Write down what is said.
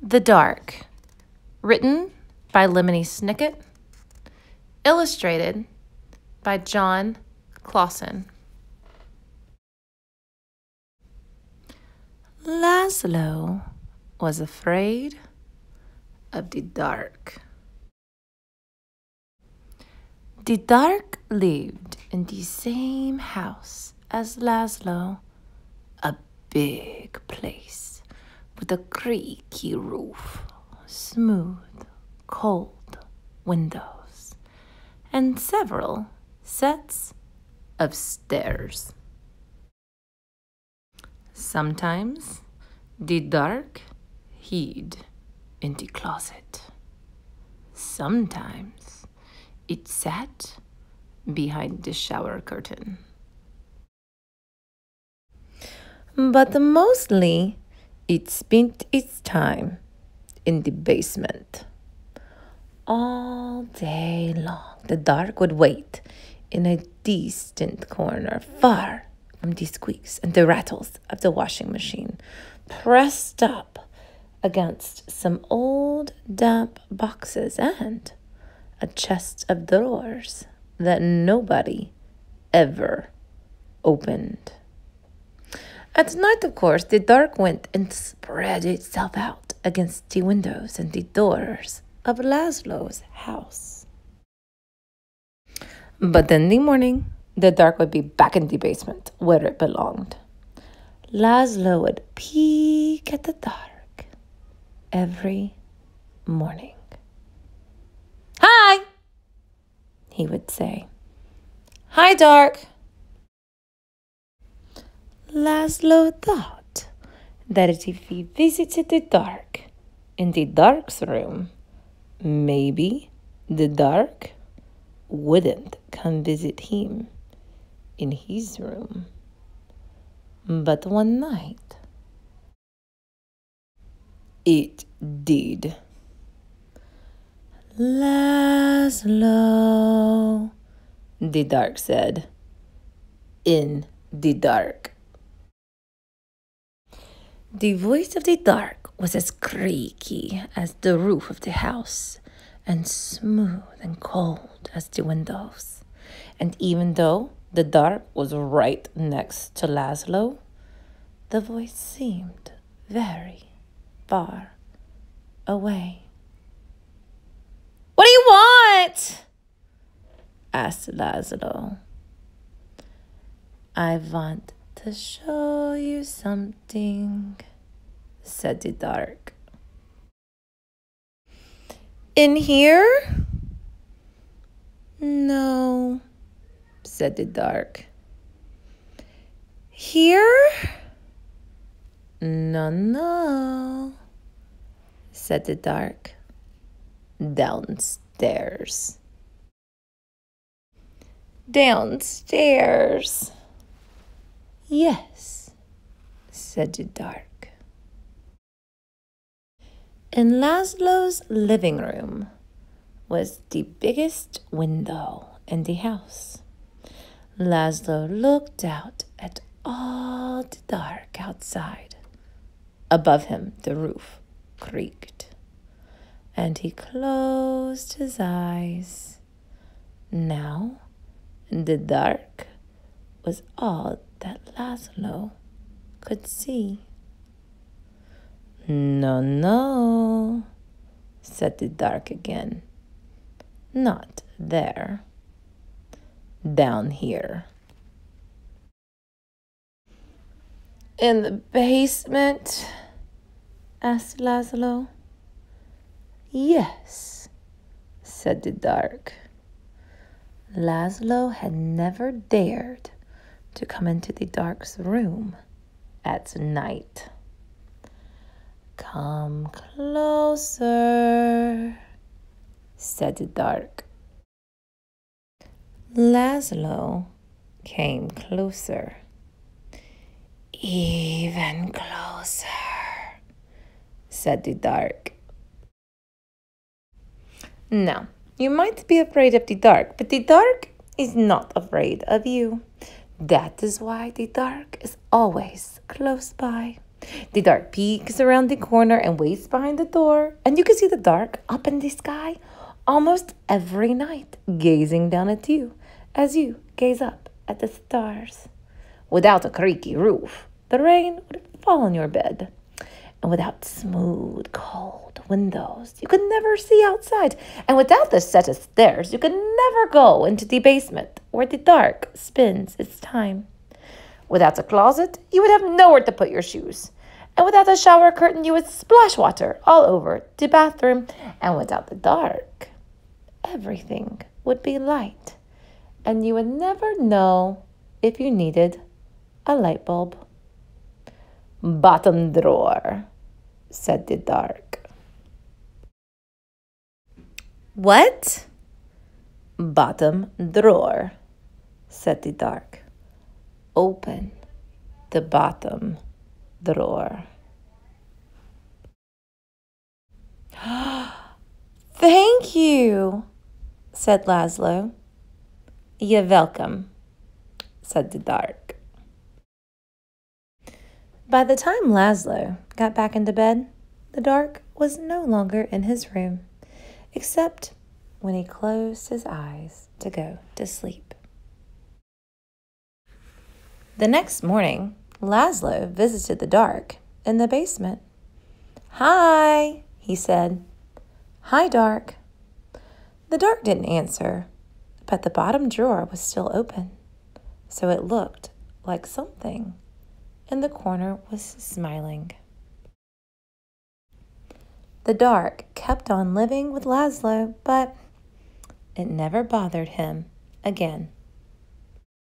The Dark, written by Lemony Snicket, illustrated by John Clausen. Laszlo was afraid of the dark. The dark lived in the same house as Laszlo, a big place with a creaky roof, smooth, cold windows, and several sets of stairs. Sometimes the dark hid in the closet. Sometimes it sat behind the shower curtain. But mostly it spent its time in the basement. All day long, the dark would wait in a distant corner, far from the squeaks and the rattles of the washing machine, pressed up against some old damp boxes and a chest of drawers that nobody ever opened. At night, of course, the dark went and spread itself out against the windows and the doors of Laszlo's house. But in the morning, the dark would be back in the basement where it belonged. Laszlo would peek at the dark every morning. "Hi," he would say. "Hi, dark." Laszlo thought that if he visited the dark in the dark's room, maybe the dark wouldn't come visit him in his room. But one night, it did. "Laszlo," the dark said, in the dark. The voice of the dark was as creaky as the roof of the house, and smooth and cold as the windows. And even though the dark was right next to Laszlo, the voice seemed very far away. "What do you want?" asked Laszlo. "I want to show you something," said the dark. "In here?" "No," said the dark. "Here?" No, said the dark. "Downstairs." "Downstairs?" "Yes," said the dark. In Laszlo's living room was the biggest window in the house. Laszlo looked out at all the dark outside. Above him, the roof creaked, and he closed his eyes. Now, the dark was all that Laszlo could see. No, said the dark again. "Not there. Down here." "In the basement?" asked Laszlo. "Yes," said the dark. Laszlo had never dared to come into the dark's room at night. "Come closer," said the dark. Laszlo came closer. "Even closer," said the dark. "Now, you might be afraid of the dark, but the dark is not afraid of you. That is why the dark is always close by. The dark peeks around the corner and waits behind the door, and you can see the dark up in the sky almost every night, gazing down at you as you gaze up at the stars. Without a creaky roof, the rain would fall on your bed. And without smooth, cold windows, you could never see outside. And without the set of stairs, you could never go into the basement where the dark spends its time. Without a closet, you would have nowhere to put your shoes. And without a shower curtain, you would splash water all over the bathroom. And without the dark, everything would be light. And you would never know if you needed a light bulb. Bottom drawer, said the dark. What? Bottom drawer, said the dark. Open the bottom drawer. Thank you, said Laszlo. You're welcome, said the dark. By the time Laszlo got back into bed, the dark was no longer in his room, except when he closed his eyes to go to sleep. The next morning, Laszlo visited the dark in the basement. Hi, he said. Hi, dark. The dark didn't answer, but the bottom drawer was still open, so it looked like something in the corner was smiling. The dark kept on living with Laszlo, but it never bothered him again.